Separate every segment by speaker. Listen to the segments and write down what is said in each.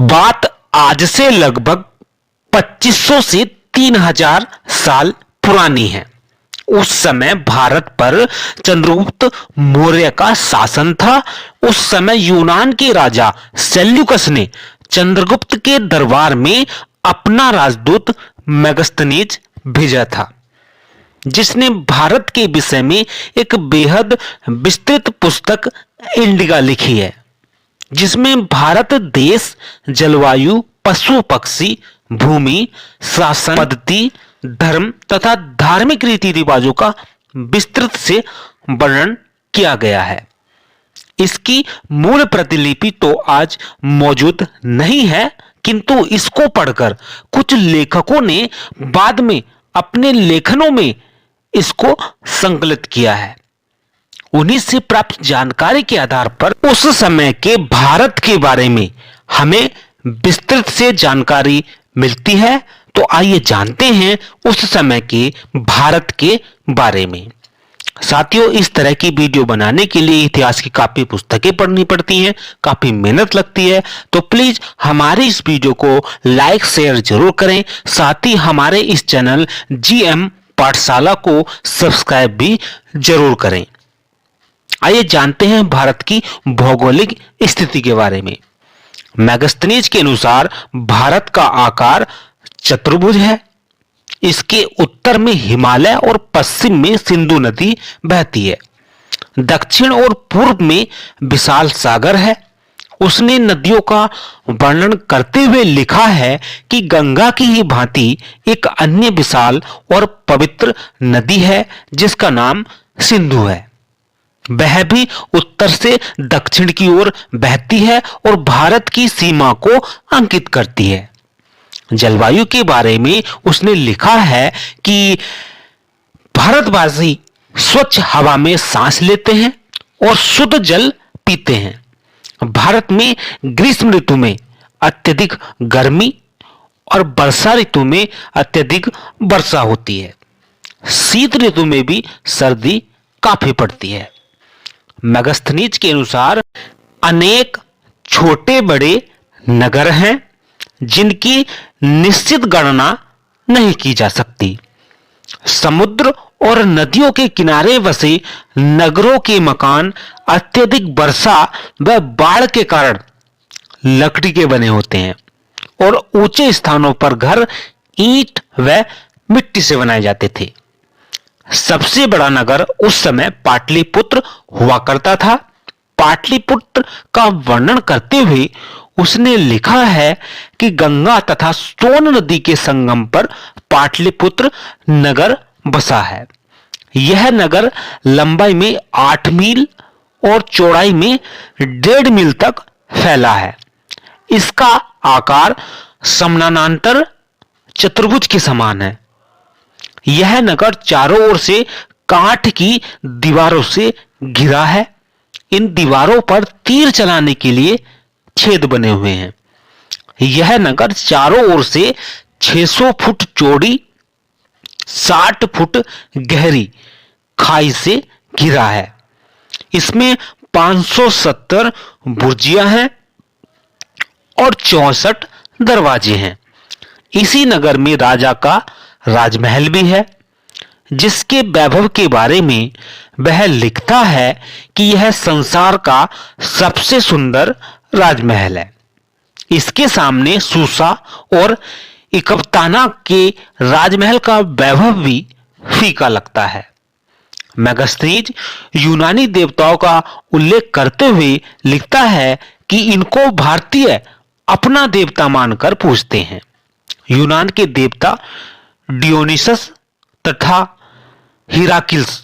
Speaker 1: बात आज से लगभग 2500 से 3000 साल पुरानी है। उस समय भारत पर चंद्रगुप्त मौर्य का शासन था। उस समय यूनान के राजा सेल्यूकस ने चंद्रगुप्त के दरबार में अपना राजदूत मेगस्थनीज भेजा था, जिसने भारत के विषय में एक बेहद विस्तृत पुस्तक इंडिका लिखी है, जिसमें भारत देश, जलवायु, पशु पक्षी, भूमि, शासन पद्धति, धर्म तथा धार्मिक रीति रिवाजों का विस्तृत से वर्णन किया गया है। इसकी मूल प्रतिलिपि तो आज मौजूद नहीं है, किंतु इसको पढ़कर कुछ लेखकों ने बाद में अपने लेखनों में इसको संकलित किया है। उन्हीं से प्राप्त जानकारी के आधार पर उस समय के भारत के बारे में हमें विस्तृत से जानकारी मिलती है। तो आइए जानते हैं उस समय के भारत के बारे में। साथियों, इस तरह की वीडियो बनाने के लिए इतिहास की काफी पुस्तकें पढ़नी पड़ती हैं, काफी मेहनत लगती है। तो प्लीज हमारी इस वीडियो को लाइक शेयर जरूर करें। साथ ही हमारे इस चैनल जीएम पाठशाला को सब्सक्राइब भी जरूर करें। आइए जानते हैं भारत की भौगोलिक स्थिति के बारे में। मेगस्थनीज के अनुसार भारत का आकार चतुर्भुज है। इसके उत्तर में हिमालय और पश्चिम में सिंधु नदी बहती है। दक्षिण और पूर्व में विशाल सागर है। उसने नदियों का वर्णन करते हुए लिखा है कि गंगा की ही भांति एक अन्य विशाल और पवित्र नदी है, जिसका नाम सिंधु है। वह भी उत्तर से दक्षिण की ओर बहती है और भारत की सीमा को अंकित करती है। जलवायु के बारे में उसने लिखा है कि भारतवासी स्वच्छ हवा में सांस लेते हैं और शुद्ध जल पीते हैं। भारत में ग्रीष्म ऋतु में अत्यधिक गर्मी और वर्षा ऋतु में अत्यधिक वर्षा होती है। शीत ऋतु में भी सर्दी काफी पड़ती है। मेगस्थनीज के अनुसार अनेक छोटे बड़े नगर हैं, जिनकी निश्चित गणना नहीं की जा सकती। समुद्र और नदियों के किनारे बसे नगरों के मकान अत्यधिक वर्षा व बाढ़ के कारण लकड़ी के बने होते हैं और ऊंचे स्थानों पर घर ईंट व मिट्टी से बनाए जाते थे। सबसे बड़ा नगर उस समय पाटलिपुत्र हुआ करता था। पाटलिपुत्र का वर्णन करते हुए उसने लिखा है कि गंगा तथा सोन नदी के संगम पर पाटलिपुत्र नगर बसा है। यह नगर लंबाई में 8 मील और चौड़ाई में 1.5 मील तक फैला है। इसका आकार समानांतर चतुर्भुज के समान है। यह नगर चारों ओर से काठ की दीवारों से घिरा है। इन दीवारों पर तीर चलाने के लिए छेद बने हुए हैं। यह नगर चारों ओर से 600 फुट चौड़ी, 60 फुट गहरी खाई से घिरा है। इसमें 570 बुर्जियां हैं और 64 दरवाजे हैं। इसी नगर में राजा का राजमहल भी है, जिसके वैभव के बारे में वह लिखता है कि यह संसार का सबसे सुंदर राजमहल है। इसके सामने सूसा और इकबताना के राजमहल का वैभव भी फीका लगता है। मेगस्थनीज यूनानी देवताओं का उल्लेख करते हुए लिखता है कि इनको भारतीय अपना देवता मानकर पूजते हैं। यूनान के देवता डियोनिसस तथा हिराकिल्स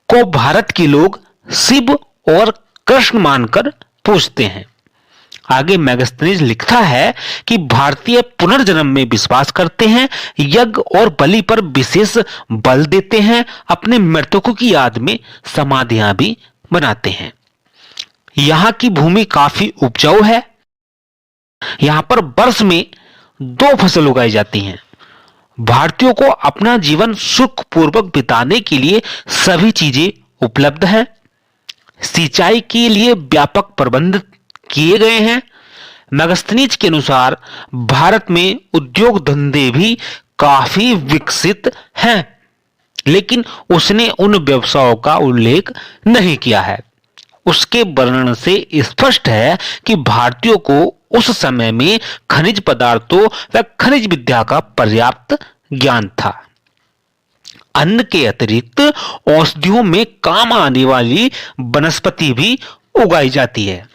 Speaker 1: को भारत के लोग शिव और कृष्ण मानकर पूजते हैं। आगे मेगस्थनीज लिखता है कि भारतीय पुनर्जन्म में विश्वास करते हैं, यज्ञ और बलि पर विशेष बल देते हैं, अपने मृतकों की याद में समाधियां भी बनाते हैं। यहां की भूमि काफी उपजाऊ है। यहां पर वर्ष में 2 फसल उगाई जाती हैं। भारतीयों को अपना जीवन सुखपूर्वक बिताने के लिए सभी चीजें उपलब्ध हैं। सिंचाई के लिए व्यापक प्रबंध किए गए हैं। मेगास्थनीज के अनुसार भारत में उद्योग धंधे भी काफी विकसित हैं, लेकिन उसने उन व्यवसायों का उल्लेख नहीं किया है। उसके वर्णन से स्पष्ट है कि भारतीयों को उस समय में खनिज पदार्थों व खनिज विद्या का पर्याप्त ज्ञान था। अन्न के अतिरिक्त औषधियों में काम आने वाली वनस्पति भी उगाई जाती है।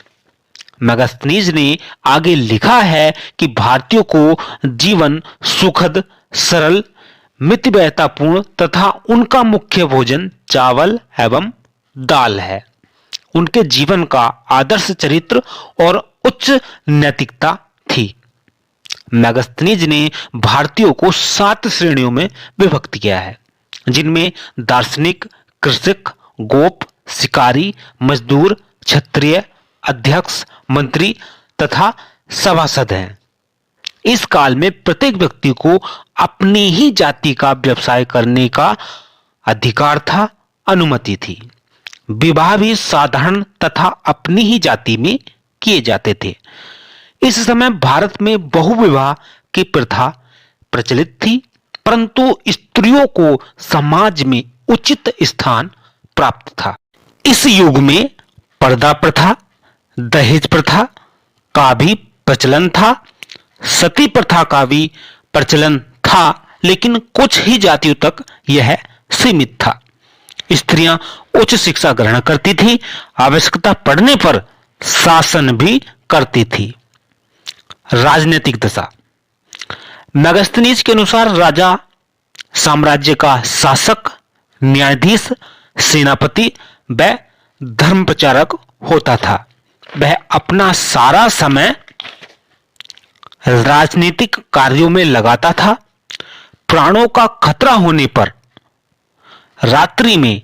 Speaker 1: मेगास्थनीज ने आगे लिखा है कि भारतीयों को जीवन सुखद, सरल, मितव्ययितापूर्ण तथा उनका मुख्य भोजन चावल एवं दाल है। उनके जीवन का आदर्श चरित्र और उच्च नैतिकता थी। मेगास्थनीज ने भारतीयों को 7 श्रेणियों में विभक्त किया है, जिनमें दार्शनिक, कृषक, गोप, शिकारी, मजदूर, क्षत्रिय, अध्यक्ष, मंत्री तथा सभासद हैं। इस काल में प्रत्येक व्यक्ति को अपनी ही जाति का व्यवसाय करने का अधिकार था, अनुमति थी। विवाह भी साधारण तथा अपनी ही जाति में किए जाते थे। इस समय भारत में बहुविवाह की प्रथा प्रचलित थी, परंतु स्त्रियों को समाज में उचित स्थान प्राप्त था। इस युग में पर्दा प्रथा, दहेज प्रथा का भी प्रचलन था, सती प्रथा का भी प्रचलन था, लेकिन कुछ ही जातियों तक यह सीमित था। स्त्रियां उच्च शिक्षा ग्रहण करती थी, आवश्यकता पड़ने पर शासन भी करती थी। राजनीतिक दशा। मेगास्थनीज के अनुसार राजा साम्राज्य का शासक, न्यायाधीश, सेनापति व धर्म प्रचारक होता था। वह अपना सारा समय राजनीतिक कार्यों में लगाता था। प्राणों का खतरा होने पर रात्रि में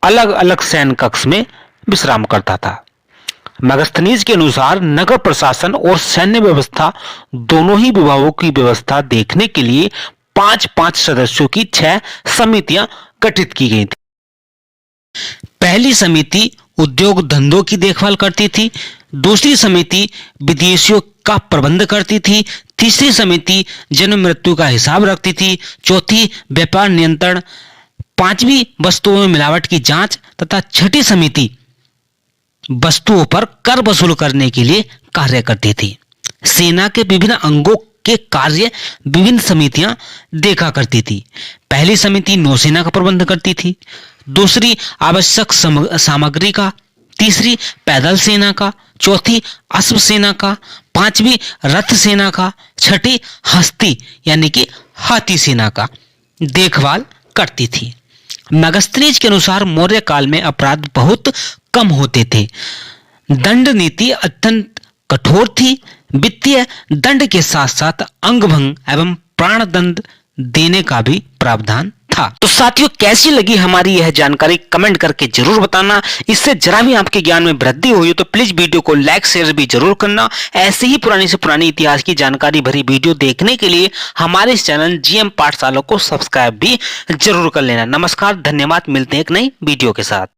Speaker 1: अलग अलग सैन्य कक्ष में विश्राम करता था। मेगास्थनीज के अनुसार नगर प्रशासन और सैन्य व्यवस्था दोनों ही विभागों की व्यवस्था देखने के लिए 5-5 सदस्यों की 6 समितियां गठित की गई थी। पहली समिति उद्योग धंधों की देखभाल करती थी, दूसरी समिति विदेशियों का प्रबंध करती थी, तीसरी समिति जन्म मृत्यु का हिसाब रखती थी, चौथी व्यापार नियंत्रण, पांचवी वस्तुओं में मिलावट की जांच तथा छठी समिति वस्तुओं पर कर वसूल करने के लिए कार्य करती थी। सेना के विभिन्न अंगों के कार्य विभिन्न समितियां देखा करती थी। पहली समिति नौसेना का प्रबंध करती थी, दूसरी आवश्यक सामग्री का, तीसरी पैदल सेना का, चौथी अश्व सेना का, पांचवी रथ सेना का, छठी हस्ती यानी कि हाथी सेना का देखभाल करती थी। मेगास्थनीज के अनुसार मौर्य काल में अपराध बहुत कम होते थे। दंड नीति अत्यंत कठोर थी। वित्तीय दंड के साथ साथ अंगभंग एवं प्राण दंड देने का भी प्रावधान था। तो साथियों, कैसी लगी हमारी यह जानकारी कमेंट करके जरूर बताना। इससे जरा भी आपके ज्ञान में वृद्धि हुई तो प्लीज वीडियो को लाइक शेयर भी जरूर करना। ऐसे ही पुरानी से पुरानी इतिहास की जानकारी भरी वीडियो देखने के लिए हमारे इस चैनल जीएम पाठशाला को सब्सक्राइब भी जरूर कर लेना। नमस्कार, धन्यवाद, मिलते हैं एक नई वीडियो के साथ।